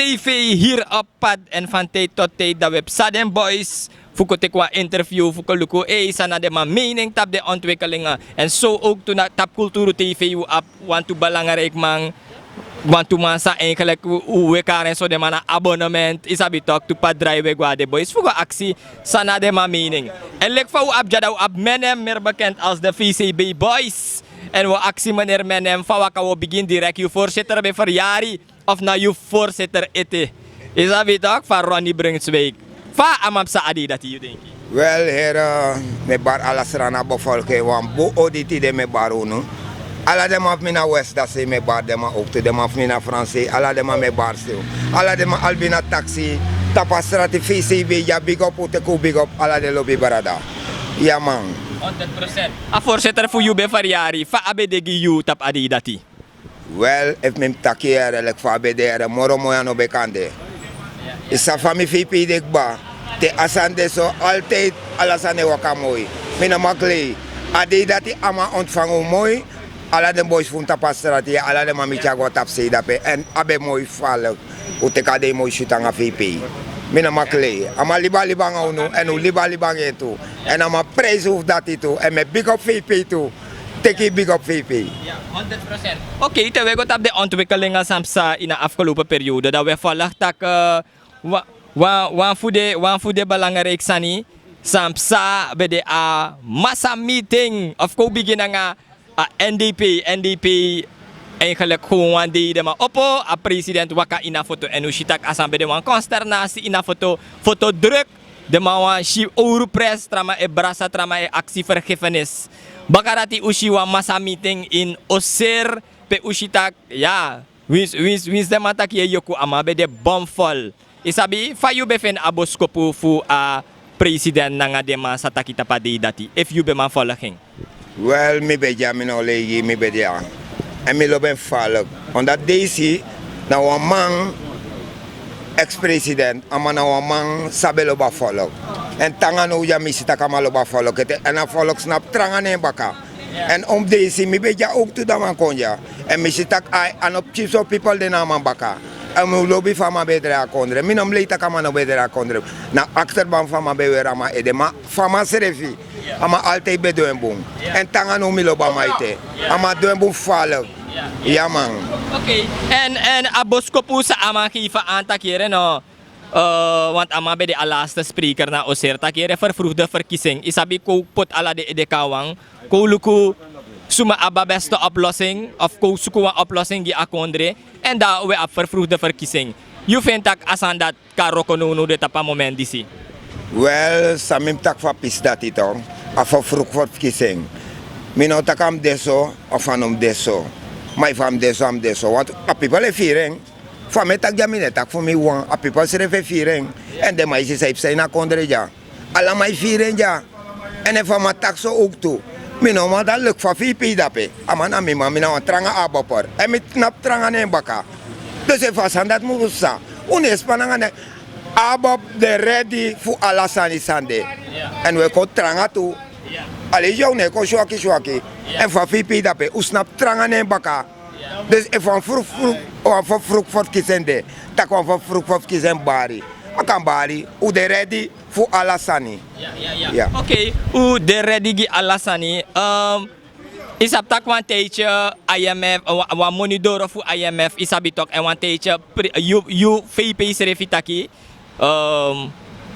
TV hier op pad en van tijd tot tijd dat we Saden Boys fuko qua interview fuko luko sana de mijn mening tap de ontwikkelingen en zo ook toen tap cultuur TV u op want to belangrijk man want to man sa eigenlijk we karen so de man abonnement is abi talk to pad drive gwa de boys fuko actie sana de mijn mening en lek fa u abjada ab menem meer bekend als de VCB Boys. En we actie meneer Menem, van wat we begin direct je voorzitter bij verjaring of na je voorzitter eten. Is dat weet ook van Ronnie Brunswijk? Van Amapsa Adi dat je denkt? Wel, heren, me bar alles rana bevolking, want bo oditi de me bar uno. Alla dem af mina West dat ze me bar dem ook te dem af mina Franse, alla dem me bar stil. Alla dem albina taxi, tapastrati VCB, ja big up ute ku big up, alla de lobby barada. Ja man. 100%. A voorzitter voor jou bij verjaring, van abedegi you tap adi dati. Wel, if me takiere lek fa bedere, moro moya no bekande. Isa fami fipi dekba, te asande so altijd alasane wakamoi. Mina makli, adi dati ama ontvangen mooi, ala de boys fun tapastrati, ala de mami chago tap se dape, en abe mooi falek, utekade mooi shutanga fipi. Mina makle, ama liba nga uno, en u liba ngetu, en ama prijs hoef dat itu, en me big up VP toe, teki big up VP. Ja, 100%. Oké, terwijl we op de ontwikkelingen samsa in de afgelopen periode, dat we volgen dat wan voor de belangrijk sani, samsa bij de massa meeting, of ko beginnen nga NDP, eigenlijk gewoon die maar oppo a president waka ina foto en ushitak asambe de wan consternatie ina foto druk de man shi Europres trama e brasa trama e actie vergiffenis bakarati ushi wa massa meeting in Oser pe ushitak ja wins de matak ye yoku ama be de bomfol isabi fa you befen aboskopu fu a president nanga de ma satakita padi dati if you be man volging. Well, me be jamino legi me be dia. En me lopen vallen. Omdat deze, nou een man, ex-president, nou een man, sabe lopen vallen. En tangan nou ja misita kama lopen vallen. En dan volk snap trangan en baka. En om deze, me beetje ook toe dat man kon ja. En misita aan op chiefs of people de naam baka. En me lobby van ma bedre akondre. Me nom leita kama no bedre akondre. Na achterban van ma bewe ma edema. Van ma serefi. Ama altijd be doen boom. En tangan nou me lopen maite. Ama doen boom vallen. Ja man. Oké. En aboskopu sa ama kifa aan takere no. Want ama bij de laatste spreker na Oser takere vervroegde verkiezing. Isabi ko put ala de edekawang. Ko luku suma aba beste oplossing. Of ko suku een oplossing die akondre. En daar we op vervroegde verkiezing. You vindt dat asan dat karokonuno de tapa moment disi? Wel, samim tak fa pis dat ito. Afa vervroegde verkiezing. Mino takam deso of anom deso. Maar van deze am deze, want a people are viering. Van mij tak jamine tak voor mij wan, a people se viering. En de meisjes heeft zijn na kondre ja. Alla mij viering ja. En van mijn tak zo ook toe. Mino maar dat lukt van VP dape. Aman ami maar mino een tranga abopper. En met knap tranga ne baka. Dus even van dat moet sa. Unes pananga abop de ready voor alla sani sande. En we kon tranga toe. Allee, jou ne ko shwaki. En van VP dape, usnap trangan en baka. Dus van vroeg voor kizende, tak van vroeg voor kizen bari. Akan bari, u de ready voor alasani. Ja. Oké, u de ready gi alasani. Is op tak one tijdje IMF, wan monitor voor IMF is abitok en one tijdje you VP serefitaki.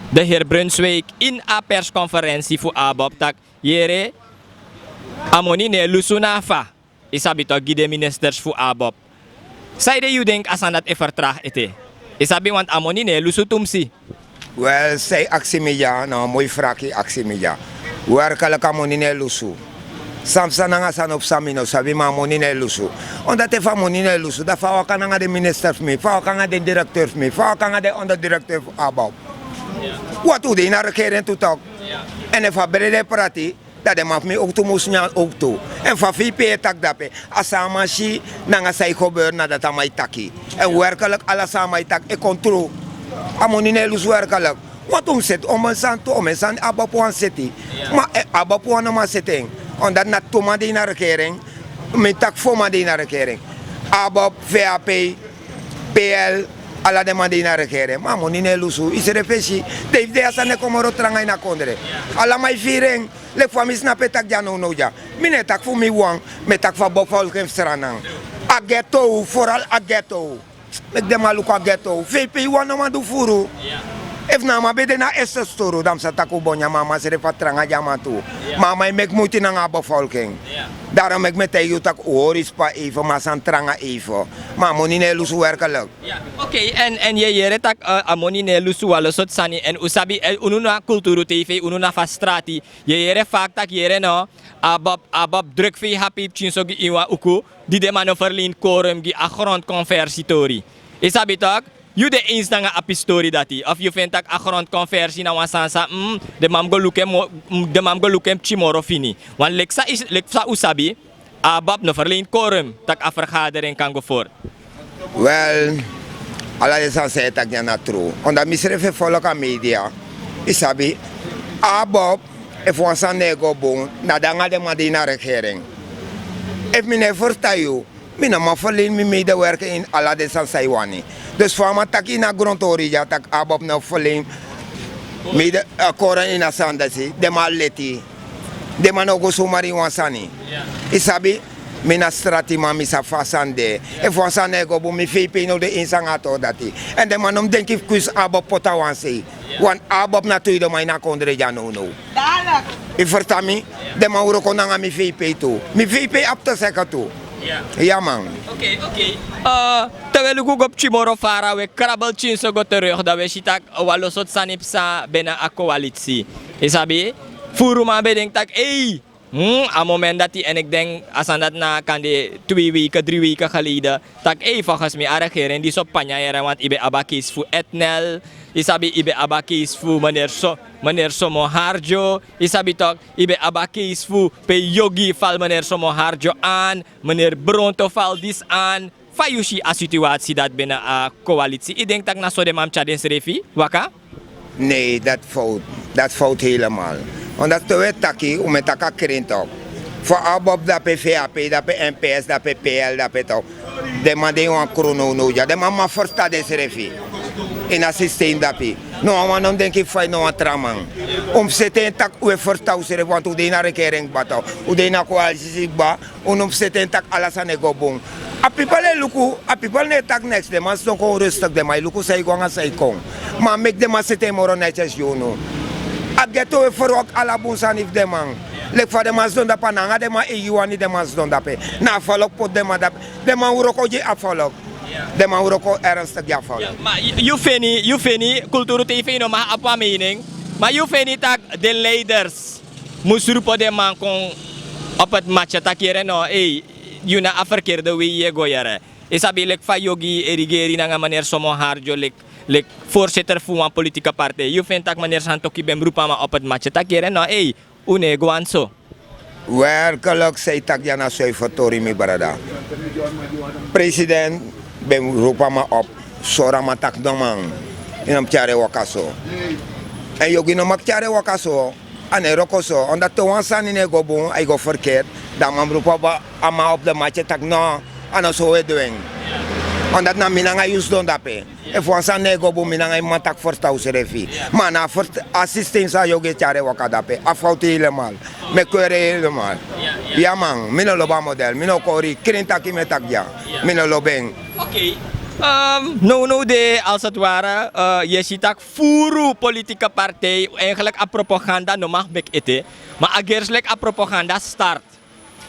De heer Brunswijk in een persconferentie voor ABOP tak jere amoni ne lusunafa isabi to gide ministers voor ABOP. Zij you denk asan dat vertraag ete. Isabi want amoni ne lusutumsi. Wel, zij actie media, nou mooi fraki actie media. Waar kan ik amoni ne lusu? Samsa nanga san op samino sabi ma amoni ne lusu. Omdat te fa amoni ne lusu, da fa wakanga de ministers me, fa wakanga de directeurs me, fa wakanga de onderdirecteur voor ABOP. Wat doe je naar de keren toe toch? En if a brede prati, dat de maf me ook toe moest nyan ook toe. En van VP tak dape, asama shi nanga sai gebeur na dat amai taki. En werkelijk alles amai tak e controle. Amoni ne lus werkelijk. Wat omzet om een zand toe, om een zand abapuan zeti. Maar abapuan no maar zetting. Omdat na toma de naar de kering, me tak foma de naar de kering. Abap, VAP, PL, Alla demanda in regere, ma non è l'uso, i se refesci, deve essere come rotranga in acondere. Alla mai firen, le famiglie snapetak già non uja. Mine tak fu mi wang, me tak fa bofol kem stranang. A ghetto, foral a ghetto. Mek de maluko a ghetto. VP wan no mandu furu. If na ma bede na esse storo, dam sa taku bonya mama se refatranga jama tu. Mama i mek muti na nga bevolking. Daarom ik met jou tak oris pa even, maar san tranga even. Maar moni ne lusu werkelijk. Oké, en je jere tak amoni ne lusu walo sot sani en usabi ununa kulturu TV ununa fastrati. Je jere fak tak jere no abab druk fi happy chinso gi iwa uku di de mano verlin korum gi grondconversitori. Isabi tak you de eens na nga apistori dati of you vindt tak grondconversie na wasansa de mam go lukem chimoro fini. Wan leksa usabi abab no verlin korum tak a vergadering kan go voor. Wel, alla de san se tak na true. Onda misrefe foloka media. Isabi abob if wan san nego bon na danga de madina regering. If mine vertayu mina ma verlin mi medewerker in alla de san Saiwani. Dus voor me tak in a grondorija tak abob no verlin mede koren in a sandasi de ma leti de ma no go sumari wan sani. Isabi mina strati ma misa fasande e fonsa nego bu mi VP no de insangato dati en de manom denk ik kus abob potawansi wan abob na tuido mai na kondre jano no i vertami de ma uro konanga mi VP tu mi VP apta seka tu ja man. Oké. Terwijl ik op Chimoro Fara we krabbel chinso go terug dat we sitak walosot sanip sa bena a coalitie. Isabi furu ma bedenk tak a moment dat hij en ik denk als aan dat na kan de 2 weken, 3 weken geleden tak volgens mij regering die zo panjaren want ibe abakis fu etnel isabi ibe abakis fu meneer Somo Harjo isabi tok ibe abakis fu pe yogi val meneer Somo Harjo aan meneer Bronto val dis aan fayushi a situatie dat binnen a coalitie ik denk tak na so de mam chaden srefi waka Nee, dat fout helemaal. Omdat we taki om met taka krent op. Voor abob dat PVAP, dat NPS, dat PL, dat toch. De man die een krono noja, de man maar versta deze refi. In een systeem dat pi. No, man dan denk ik van no een traman. Om zitten tak we versta usere want u de na regering bato, u de na coalitie ba, om zitten tak alles aan ego bon. A people luku, a people ne tak next de man ston ko rustig de mai luku sai gonga sai kon. Maar mek de man zitten moro netjes jono. A geto we verok ala bunsan if de man. Lek fa de man ston da pananga de man ejuani de man ston da pe. Na folok pot de man da. De man uroko je affolok. De man uroko ernstig ja folok. maar you feni kulturu TV no ma apa mening. Maar you feni tak de leiders musrupo de man kon op het matcha takere no yun na a verkeerde wege goyere. Isabi lek fa yogi erigeri na nga meneer Somo Harjo lek voorzitter van een politieke partij. You vindt dat meneer Santoki ben roepa ma op het matje takere no une guanso. Werkelijk zei tak jana suivertori mi barada. President ben roepa ma op sora ma tak domang inam tiare wakaso. En yogi no mak tiare wakaso ane rokoso omdat to wansan in ego bon ay go verkeerd dan man roepa ba ama op de matje tak no ano so we doing. Omdat na minanga use don dape. E wansan nego bon minanga matak forsta userefi. Mana first assistance a yogi tiare wakadape. Afauti helemaal. Me kwere helemaal. Ja man, mino loba model, mino kori krinta ki metak ja. Mino lobeng. Oké. No de als het ware je ziet dat furu politieke partij eigenlijk a propaganda no mag mek ete maar agerslik a propaganda start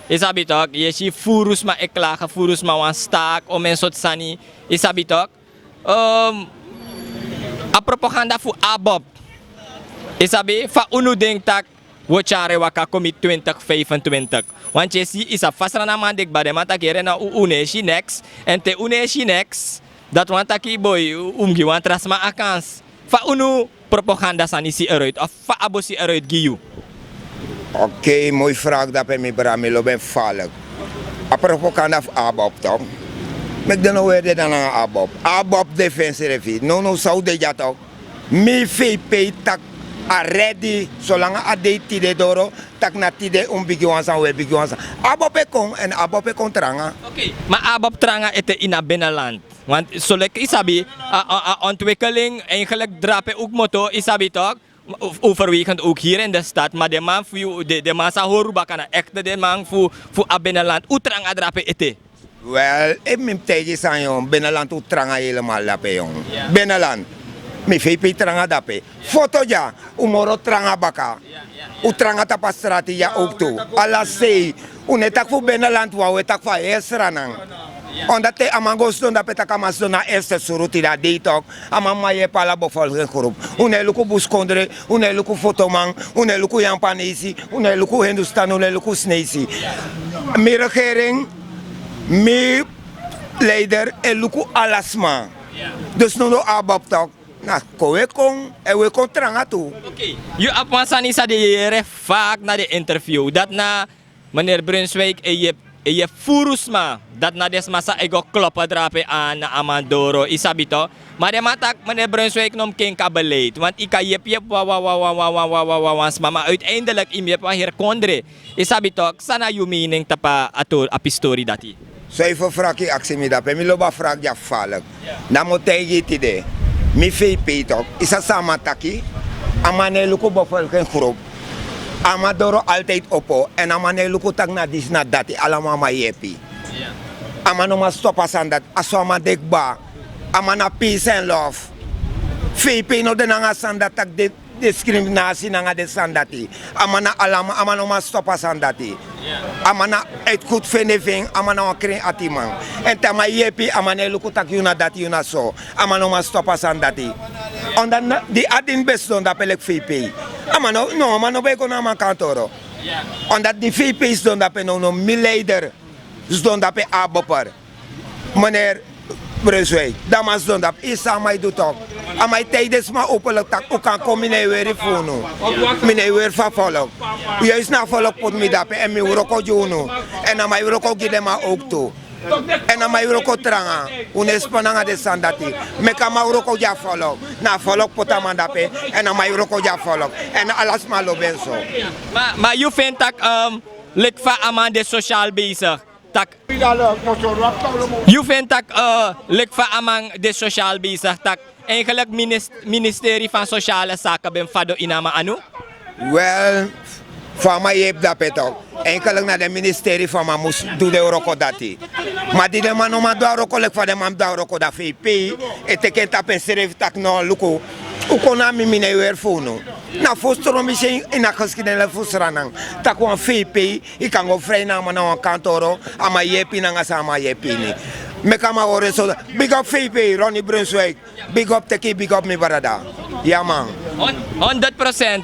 isabitok je ziet furus ma eklagen furus ma wan staak om en sot sani isabitok a propaganda fu abob isabi fa unu denk tak wochare waka komi 2025 want je ziet is a fasrana mandik bade mata kere na uneshi next en te uneshi next dat want taki boy umgi want rasma akans fa unu propaganda sanisi eruit of fa abosi eruit giyu. Oké, mooie vraag dat bij mij bra me lopen vallen. A propaganda of abob toch? Mek de no weer dan aan abob. Abob defensie refi. No zou de ja toch? Mi VP tak a ready zolang a de tide doro tak na tide bigi wansa we bigi wansa. Abob e kon en abob e kon tranga. Oké, maar abob tranga ete in a binnenland. Want zoals isabi, ontwikkeling eigenlijk drapen ook motto isabi toch? Overwegend ook hier in de stad, maar de man voor de man sa horuba kana echt de man voor abenaland utrang adrape ete. Wel, ik ben tegen zijn jong, binnenland utranga helemaal dape jong. Binnenland, mi VP tranga dape. Foto ja, umoro tranga baka. Utranga tapa strati ja ook toe. Alla sei, unetak voor binnenland wou etak voor esranang. Omdat te amangos don dape takamas don na eerste suruti da deitok, amamaye pala bevolkingsgroep. Une luku buskondre, une luku fotoman, une luku jampanesi, une luku Hindustan, une luku snesi. Mi regering, mi leider en luku alasma. Dus no abab tok. Na kowe kon en we kon tranga toe. Oké. Je apwansani sa de refak na de interview dat na meneer Brunswijk je furusma dat na des masa ego kloppen drape aan na Amandoro isabito. Maar de matak meneer Brunswijk nom king kabeleid. Want ika yep mama uiteindelijk imyep wa hier kondre. Isabito sana you meaning tapa atur apistori dati. So even fraki aksi mi dape, mi loba frak ja falak. Na mo tegi tide. Mi VP tok, isa sama taki. Amane luku bevolkingsgroep. Amadoro altijd opo en amane luku tak na dis na dati alamama yepi. Amano ma stopa sandat asoma dekba. Amana peace and love. VP no de nanga sandat tak de discriminatie nanga de sandati. Amana alama amano ma stopa sandati. Amana het goed vinden amana wa kring atiman. En tama yepi amane luku tak yuna dati yuna so. Amano ma stopa sandati. Onda di adin best don da pelek VP. Amano be ko na man kantoro. Onda di VP is don da pe no mi leider. Don da pe abopar. Meneer Brunswijk, damas don da isa mai do tok. Amai tijdens ma openlijk tak ook kan komen weer fono. Mine weer vervolg. Je is na volk pot mi da pe en mi roko juno. En amai roko gidema ook toe. En amai roko tranga. Unespananga de sandati. Meka ma roko ja volk. Na volk potama da pe en amai roko ja volk. En alles ma lo benso. Maar je vindt dat likva aman de sociaal bezig. Tak. Je vindt dat likva amang de sociaal bezig. Tak. Eigenlijk ministerie van Sociale Zaken ben fado inama anu? Wel, van mij heb dat petok. Enkel naar de ministerie van mij moest doen de roko dati. Maar die de man om dat roko lek van de man dat roko dat VP. Het ik het apenseren tak no luko. Ukonami mine weer fono. Na fostro misschien in de geschiedenis fostranang. Tak wan VP, ik kan go vrij namen naar een kantoro. Ama jepi nanga sama jepi ni. Meka ma horen zo. Big up VP, Ronnie Brunswijk. Big up Teki, big up mi barada. Ja man. 100%.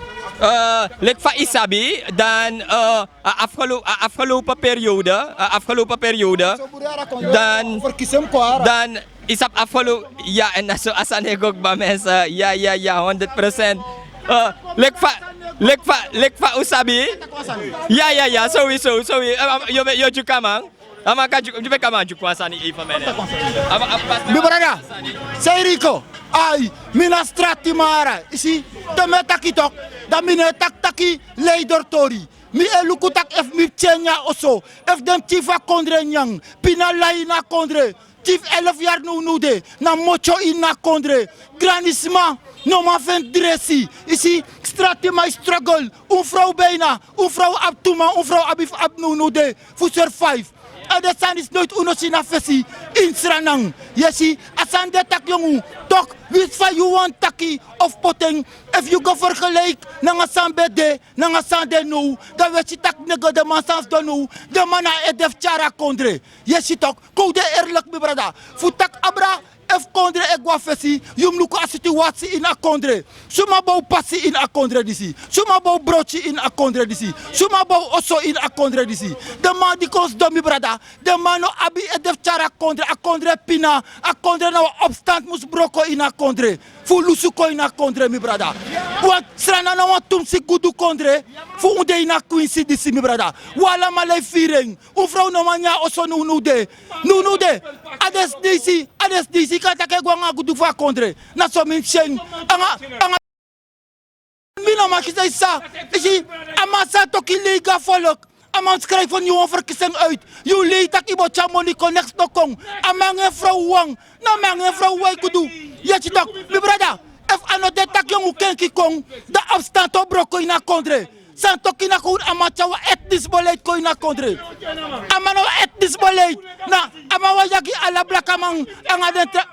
Likva isabi dan afgelopen periode dan isap afgelopen ja en zo asane gok ba mensen ja 100%. Likva usabi ja sowieso yo juga man. Ama ka jupe kama jukwasani even menen. Mi brada, sei rico. Ai, mina strati mara. Isi, te metaki tok, da mine taki leider tori. Mi eluku tak ef mi tjenya oso. Ef dem tifa kondre nyang. Pina lai na kondre. Tif 11 jaar nu de. Na mocho in na kondre. Granisma. No ma ven dressi. Isi, strati my struggle. Un vrouw bijna. Un vrouw abtuma. Un vrouw abif abnu de. Fusser 5. En dat zijn is nooit unosina versie in Sranang. Je ziet, als aan de tak jongen, toch, wist van je want taki of poteng. If you go vergelijk, nanga sambede, nanga sande no, dan weet je tak nego de man sans dan no, de mana edef chara kondre. Je ziet toch, code eerlijk mi brada. Futak abra. Ef kondre egwa fesi, yum luku a situatie in a kondre. Suma bou passi in a kondre disi. Suma bou broodje in a kondre disi. Suma bou osso in a kondre disi. De man die kons domi brada. De man no abi edef chara kondre. A kondre pina. A kondre na opstand mus broko in a kondre. Fu lusuko in a kondre mi brada. Want strana na wat tumsi kudu kondre. Fu unde in a quincy disi mi brada. Wala malay firing. Ufrau no manya osso nunude. Nunude. Ades disi. Kata ke gwa nga gudu fa kondre na so min chen anga mina makisa isa isi amasa to kiliga folok Aman schrijf van jou een verkiezing uit. Je leed dat iemand chamoni connect no kong. Amang en vrouw wang. Na mang en vrouw wai kudu. Je ziet toch, mijn brada. If ano de tak yung ukenki kong. De afstand op broko in a kondre. San toki na koon amachawa etnisch beleid ko in a kondre. Amano etnisch beleid. Na amawa yagi ala blaka mang ang adentra.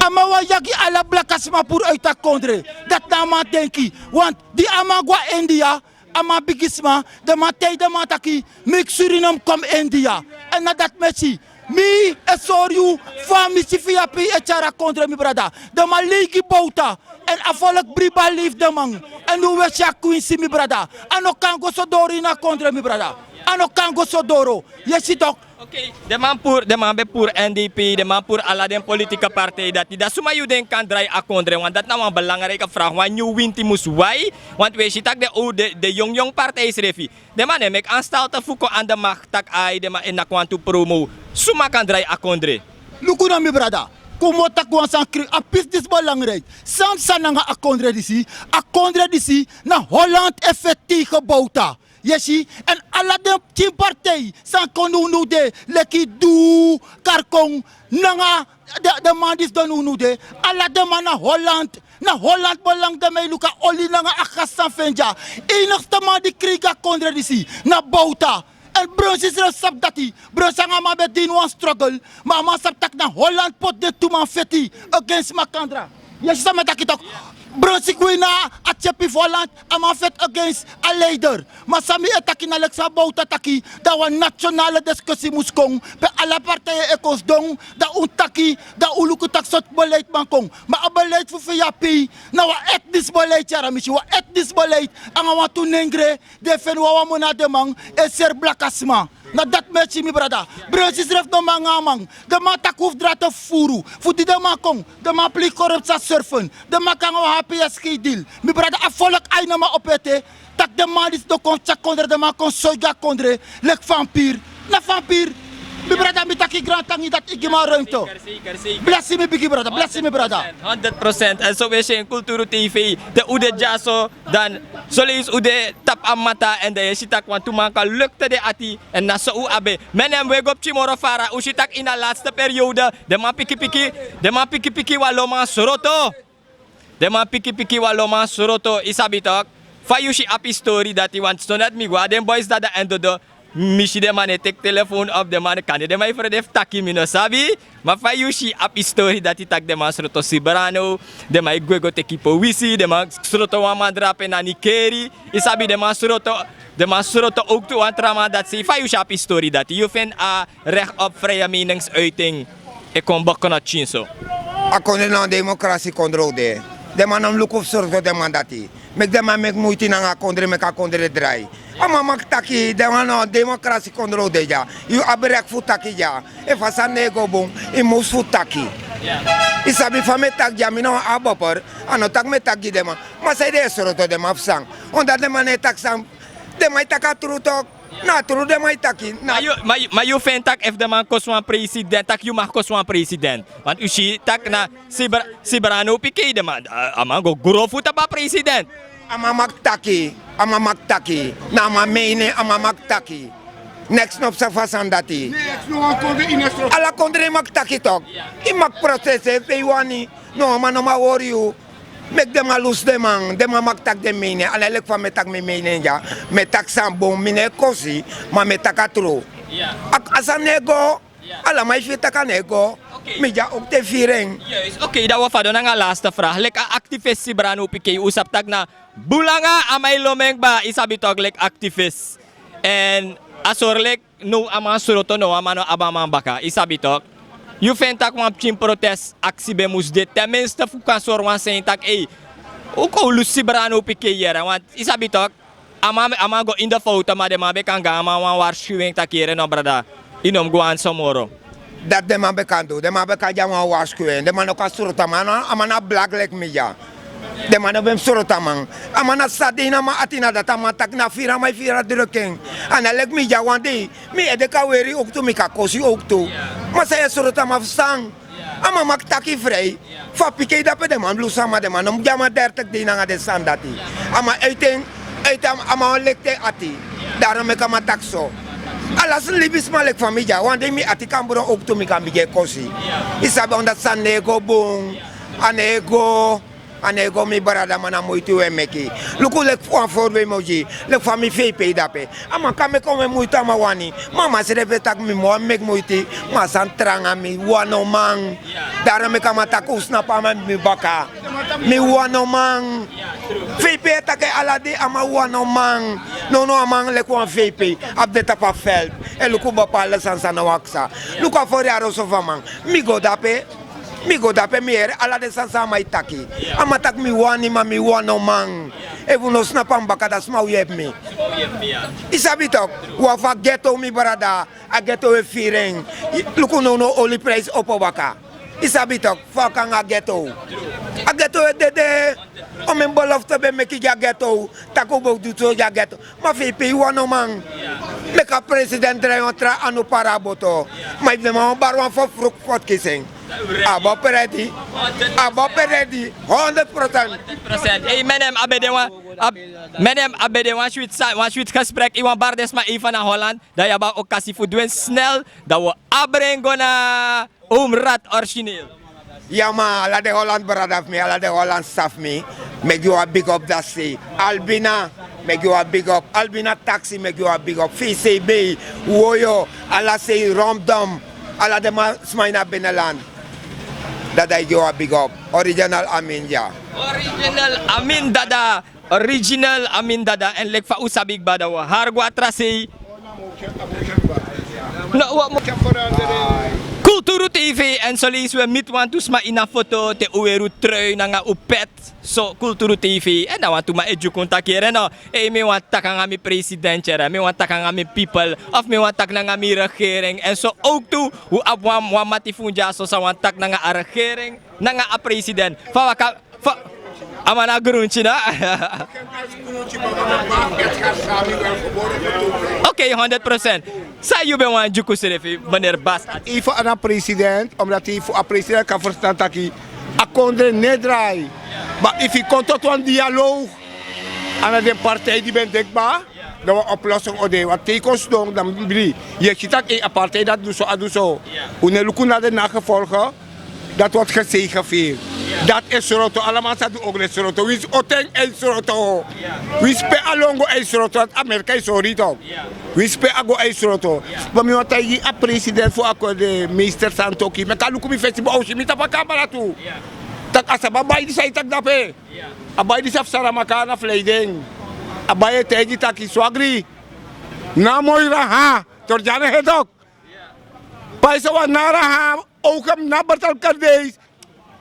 Ama wa yagi ala blakasma pour uit a kondre. Dat na ma denki. Want die amagwa India. Ama bigisma. De matay de mataki. Mik Suriname kom India. En na dat messi. Mi esoryu fami si via pi echara kondre mi brada. De ma legi bouta. En afvalk briba leef de man. En nu we shakuin si mi brada. Ano kango sodoro na kondre mi brada. Ano kango sodoro. Je ziet toch. Oké, de man be pour NDP, de man pour alle den politieke partijen dat die dat suma you den kan draai akondre, want dat nou een belangrijke vraag, want you wint die moest wij, want we zien dat de jong partij is refi. De man neem ik aanstalten fuko aan de macht tak ai, de man in nakwantu promo, suma kan draai akondre. Lukuna mi brada. Como tak wan san kri apis dis belangrijk. Sam sananga akondre disi na Holland effectief gebouwd. Yeshi en alla de team partij san konu de leki du karkong nanga de mandis don de alla de man na Holland belang de mij luka oli nanga akasan fenja enigste man die kriga kondre disi na bouta. En Bruns is er sap dati. Bruns anga ma be din one struggle. Maar ma sap tak na Holland pot de tuman feti against Makandra. Je sa met akitok. Bruns ik wina a chepi Holland ama fet against a leider. Maar sami etaki na leksa bouta taki. Da wan nationale discussie moest kong. Pe alle partijen ekos dong. Da untaki. Da uluku tak sot beleid man kong. Maar a beleid voor VAP. Na wa etnisch beleid jara mishi. Wa etnisch beleid. Anga wa tu nengre. Defen wa wa mona de man. E ser blakasma. Na dat match mi brada. Bruns is ref no man amang. De man tak hoef drata furu. Futi de man kong. De man pli corruptie surfen. De man kan wa PSK deal. Mi brada a volk ay na ma opete. Tak de man is do kon chak kondre. De man kon soiga kondre. Lek vampire. Na vampire. Mi brada mi taki grand tangi dat ik ma ruimte. Bless me bigi brada. Bless me brada. 100%. En zo is je in Culturo TV. De ude jaso dan solis ude tap amata en de sitak want tumanka lukte de ati en na so abe. Menem we gop chimoro fara usitak in de laatste periode. De man piki piki waloma soroto. De man piki waloma soroto isabitok. Fayushi api story dat hij want stonat mi gwa den boys dat de endo do. Mishi de man tek telefoon op de man kan de mij verdef taki mino sabi maar fa yushi api story dat hij tak de man sroto Sibrano de mij gwego tekipo wisi de man sroto wa man drape na Nikeri isabi de man sroto ook toe aan trama dat ze fa yushi api story dat je vindt a recht op vrije meningsuiting ik kom bakken at chinso Akon na democratie controle. De man am look of sorto de mandati. Mek de man mek moeite na akondre mek akondre drai. Ama maktaki de man democratie controle ja. You abrek futaki ja. E fasa nego bon e mus futaki. Isabi fame tak ja mino abopor. Ano tak me tak de man. Ma sai de sorto de mafsang. Onda de man tak sang. De mai tak trutok. Na tru de mai taki. Maar je vindt dat if de man kost van president, dat je mag kost van president. Want u ziet dat na Sibrano Piqué de man, amango gurofuta ba president. Ama maktaki. Na ama meine ama maktaki. Next nop sa fasandati. Ala kondre maktaki tok. I mak processe peiwani. No ama no ma worry you. Mek dem a lus de man maktak de mine, ala lek fa metak me mine ja, metak san bon mine kosi, ma metak atro. Ak asan nego, ala mai fi taka nego, mi ja ook te viering. Oké, dat was van een laatste vraag. Lekker activist Sibrano Piqué, usap tak na bulanga amay lomeng ba isabitog lek activist. En asorlek no ama suroto no amano abaman baka isabitog. You vindt dat we een protest actie bij moest dit. Tenminste, voor kan zorgen zijn dat ook al Lucy Brano Piqué hier. Want isabi toch, ama go in de foto, maar de man kan gaan, maar waarschuwing tak hier no brada. Inom go aan somoro. Dat de man kan doen, de man kan ja maar waarschuwen. De man ook als soort man, amana black like me ja. De man op hem soort man. Amana sadina ma atina dat man tak na fira mai fira drukking. En elk me ja want die, me de kaweri ook toe, me kakosi ook toe. Maar zij soort man sang. Ama mak taki vrij. Fa Piqué dat de man blusa ma de man om ja maar 30 dina de sandati. Ama uiting ama lekte ati. Daarom ik aan tak zo. Alas libis malek familia, want ik ati kan bro ook to mi kan bige kosi. Isabe omdat san nego bong, anego mi barada mana muito emeki. Luku lek fo forwe moji, lek fami VP dape. Ama kame kome muito amawani. Mama se repetak mi mo mek muito, ma san tranga mi wano mang. Daarom ik aan tak usna pa mi baka. Mi wano mang. VP take alade ama wano mang. No amang lek wan VP ab de tapa veld. En luku bepaalde sansana waksa. Luka for jaro so van man. Mi go dape meer ala de sansa mai taki. Ama tak mi wani ma mi wano mang. Even no snapam baka das mau yep mi. Isabi tok, wa fa ghetto mi barada, a ghetto e firing. Luku no only price opo baka. Isabi tok, fa kan a ghetto. A ghetto e dede. O men belofte be meki ja ghetto, tako bo du to ja ghetto. Ma VP wano mang. Meka president tra anu paraboto. Ma de ma barwan fo fruk fot kissing. Abo peredi. 100%. 100%. Hey, meneer Abede, want je het gesprek, iwan bardes maar even naar Holland, dat je ba occasie voor doen snel, dat we abrengen naar Oomrad origineel. Ja ma, ala de Holland baradaf me, ala de Holland staf me. Make you a big up that say. Albina, make you a big up. Albina taxi, make you a big up. VCB, Woyo, ala say Romdom, ala de smaina beneland. Dat I go a big up. Original Amin, ja. Original Amin Dada. En lek fa usabik badawa. Hargwa trase. Kulturu TV en zo lezen we met want dus maar in een foto te uweru trui nanga upet so Kulturu TV en dan want tu ma eju kontakeren no me want tak ngami president chera me want tak ngami people of me want tak ngami regering en zo ook toe hoe abwam wa matifunja so sa want tak nanga regering nanga a president fa amana grunchi na. Oké, 100%. Zij je bent een juku serefi meneer Bas. Even aan een president, omdat hij voor een president kan verstaan dat hij akkoorden niet draait. Maar als je komt tot een dialoog aan de partij die bent denkbaar, dan we oplossing ode. Want tekens doen, dan bli. Je ziet dat een partij dat doet zo. Hoe ne naar de nagevolgen, dat wordt gezegevierd. Dat is Soroto, allemaal zijn ook net Soroto. Wie is Oteng en Soroto? Wie is Alongo en Soroto? Want Amerika is Soroto. Wie is Ago en Soroto? Maar mi want hij een president voor de meester Santoki. Maar kan ook mijn festival ook niet op een camera toe. Dat als hij bij die zei dat dape. Abai die safsara makana vleiding. Abai tegi taki swagri. Na mooi raha. Torjane hedok. Paisa wa naraha. Ook hem nabertal kardees.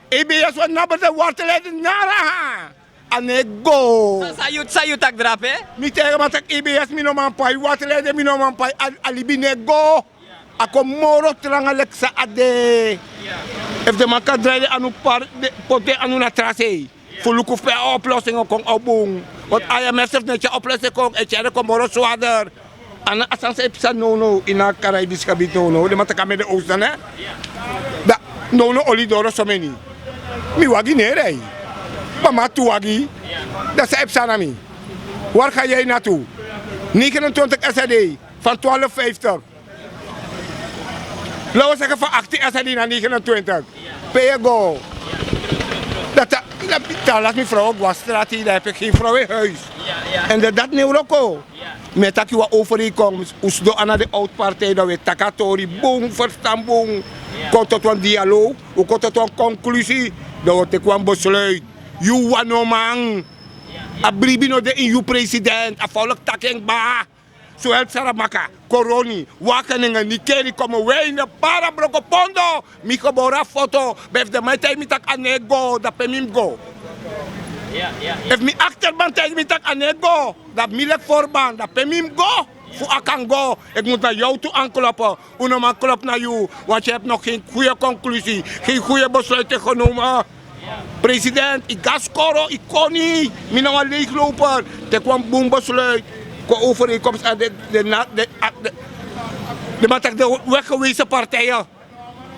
EBS wa nabertal warteleden naraha. Anego. Sayu tak drap eh? Mi tegen matak EBS minoman pai. Warteleden minoman pai. Alibi nego. Ako moro terang Alexa ade. If de man kan draaien aan pote aan een tracé. Voor lukken voor oplossingen kon opbouwen. Want IMF heeft net je oplossing kon. En je komt moro zwaarder. En als ze hebben no in een Caribisch gebied no. De man kan met de oosten hè. Dat no olidoro zo meni. Mi wagi neer Mama tu wagi. Dat ze hebben aan mij. Waar ga jij naartoe? 29 SAD van 12,50. Laten we zeggen van 18 SAD naar 29. Pego. Laat mijn vrouw ook was straat, daar heb ik geen vrouw in huis. En dat neuroko. Met dat je overeenkomst, als je aan de oud-partij, dan weet takatori, boom, verstaan, boom. Komt tot een dialoog, ook komt tot een conclusie, dan wordt ik een besluit. You want man. Abribino de EU president, afvallig taking ba. Zo helpt Saramaka, Coroni, Wakaningen, Nikeri, komen wij in de Parabrokopondo. Mi gebora foto, bij de mij tijd met anego, dat pe mim go. If mi achterban tijd met anego, dat mi voorban, dat pe mim go. Voor akan go, ik moet naar jou toe aankloppen. Uno klop naar jou, want je hebt nog geen goede conclusie, geen goede besluiten genomen. President, ik ga scoren, ik kon niet. Mi nou een leegloper, er kwam boom besluit. Overeenkomst aan de weggewezen partijen.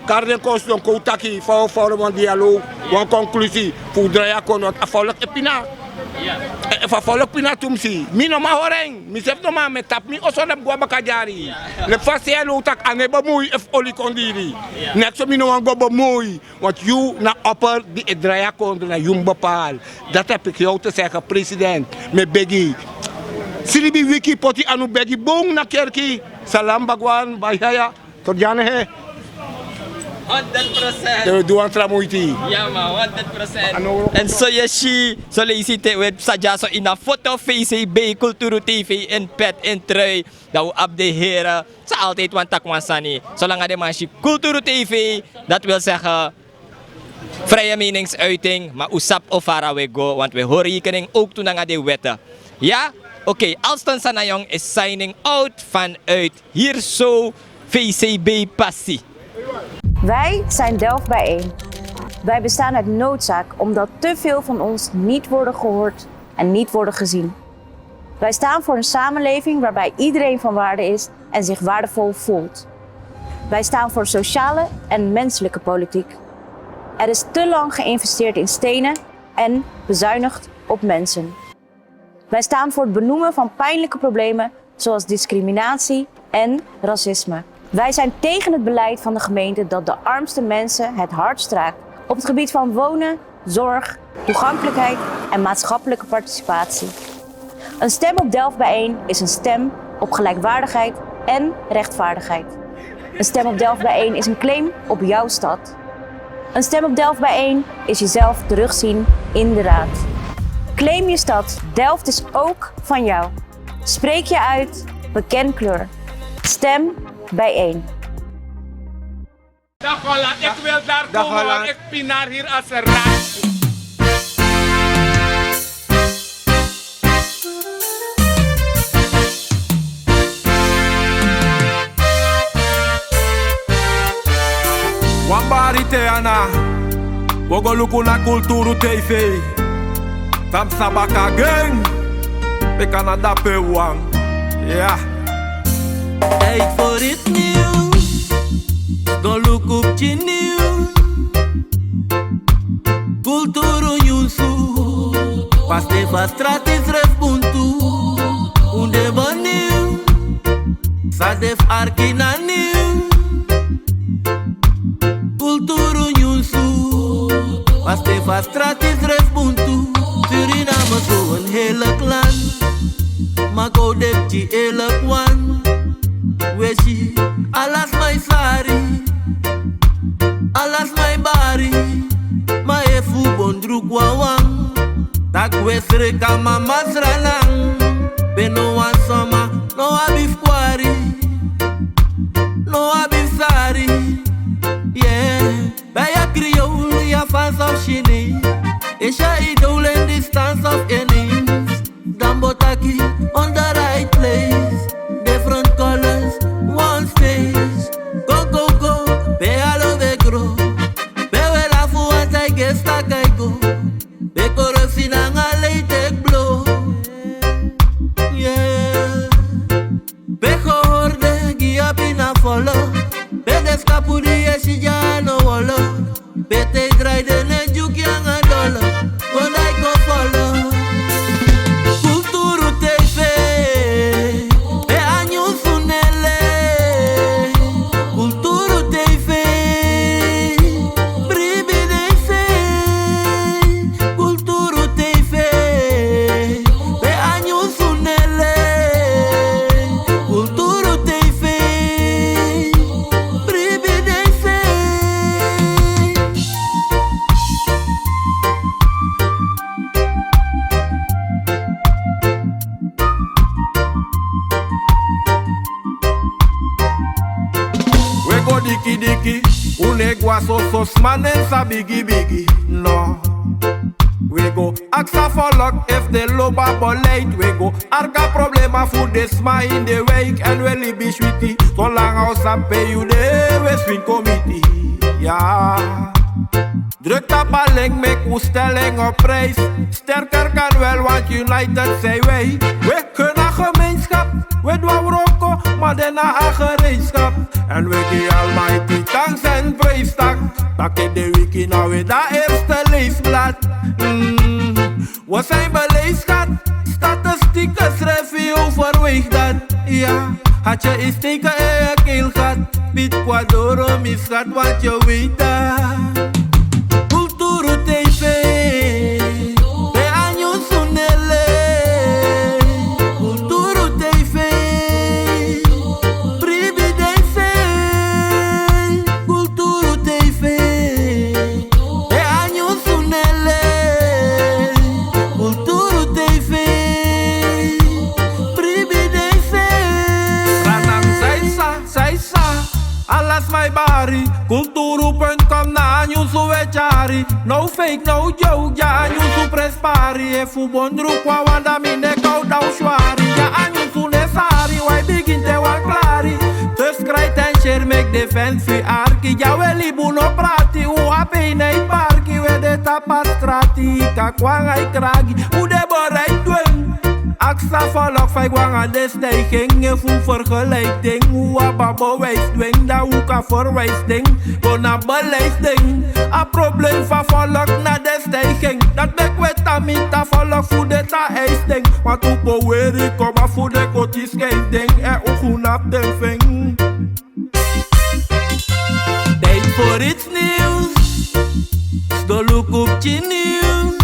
Karden kost een koutaki voor een dialoog, een conclusie. Voor draaien kon het afvallig epina. Vervolg pinatumsi. Mi no ma horeng. Mi sef no ma me tap mi oso na gwa bakajari. Le fasi elu tak ane bemoei if oli kondiri. Net zo mi no wan go bemoei. Want you na opper die edraya konden na jong bepaal. Dat heb ik jou te zeggen, president. Me begi. Siribi wiki poti anu begi bong na kerki. Salam bagwan, bayaya. Tot jane he. 100%. De doan tramoiti. Ja man, 100%. En zo je zie, zo lees je het web sadja zo in een foto VCB Culturo TV in pet in trui. Dat we op de heren, ze altijd want takwansani. Zolang er maar Culturo TV, dat wil zeggen vrije meningsuiting, maar usap of go, want we horen rekening ook toen aan de wetten. Ja? Oké, Alston Sanayong is signing out vanuit hier zo VCB Passie. Wij zijn Delft bijeen. Wij bestaan uit noodzaak omdat te veel van ons niet worden gehoord en niet worden gezien. Wij staan voor een samenleving waarbij iedereen van waarde is en zich waardevol voelt. Wij staan voor sociale en menselijke politiek. Er is te lang geïnvesteerd in stenen en bezuinigd op mensen. Wij staan voor het benoemen van pijnlijke problemen zoals discriminatie en racisme. Wij zijn tegen het beleid van de gemeente dat de armste mensen het hardst raakt op het gebied van wonen, zorg, toegankelijkheid en maatschappelijke participatie. Een stem op Delft bijeen is een stem op gelijkwaardigheid en rechtvaardigheid. Een stem op Delft bijeen is een claim op jouw stad. Een stem op Delft bijeen is jezelf terugzien in de raad. Claim je stad, Delft is ook van jou. Spreek je uit, beken kleur. Stem bijeen. Dag Holland, ik wil daar komen, want ik pinaar hier als een raad. Wambari Teana, Wogoluku na Culturo TV. Tam Sabaka Gang, we Canada Pewang. Ja. Tijd voor het nieuws, go look op je nieuws. Culturo Yusu, pas de straat is respuntu. Unde baniu, sadef arkina nieuw. Culturo Yusu, pas de straat is respuntu. Suriname zo een hele clan, maar go dep die hele kwan. Weshi, alas my sari, alas my bari, ma efu bondru kwawang, tak wesre kama masranang, beno wan soma, no abif kwari, no abif sari, yeah, baya kriol ya fans of shini, isha idol in distance of enemies, dambotaki on the right place, different colors. One face, go go go, be alo be grow, be we la fu want I get stuck I go, be korosi na ngale take blow, yeah. Be horde gia pina follow, be descapudi esi ja no wolo, be te dry de ne juki anga dollar, when I go follow. Culturo TV, be anyu sunele. Culturo TV, privilege. Culturo TV, be anyu sunele. Culturo TV, privilege. We go diki diki, unegwa so so smanen sa bigi bigi. No. We go axa for luck if the loba boleit. We go arga problema voor de sma in de week. En we libi sweetie, so lang als aan pay you de we swing committee. Ja. Druk tapaling, make uw stelling op prijs. Sterker kan wel, want united zijn wij. We kunnen gemeenschap, we doen roko, maar daarna een gereedschap. En we geven almighty thanks en prijstak. Dat in de wiki nou weer dat eerste leesblad. We zijn beleefd, schat. Statistieken schrijven je overweeg dat. Ja, had je een steken in je keelgat. Piet Quadoro, misgat wat je weet dat. Culturo TV, de años unele. Culturo TV, prividência. Culturo TV, de años unele. Culturo TV, prividência. Ranang saisa, alas my bari. Culturo.com na anyo suwechari. No fake, no joke, ja anyo su prespari. E fu bondru kwa wanda mine kau dau shwari. Ja anyo su nesari, wai begin te wan klari. Subscribe and share, make defense fi arki. Ja weli buno prati, u ape nei parki. We de tapas strati, kakwang ay kragi. U de borai dweng. Aksa volk vijf wangen de stijging. Je voelt vergelijking. Hoe ababo wijsdwing. Dat hoe kan verwijsding. Bona beleiding. A probleem van volk na de stijging. Dat bek wet aan mita volk voor de ta eisding. Want hoe power ik kom af voor de koties scheiding. En ook goed op de ving. Tijd voor iets nieuws. Stoluk op je nieuws.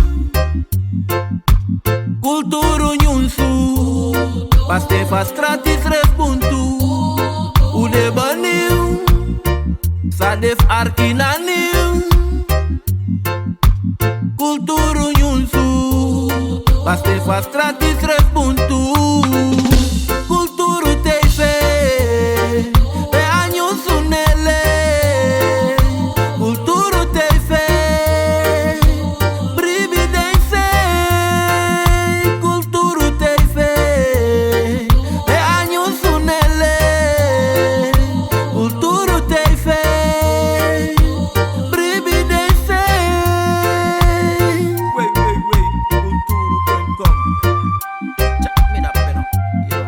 Culturo nyunsu, paste fa stratis respuntu. Ude baniu, sadef arkina niu. Culturo nyunsu, paste fa stratis respuntu. Culturo TV, de años unele. Culturo TV, prividência. Culturo TV, de años unele. Culturo TV, prividência. Wait, Culturo.com. Check me up, yo.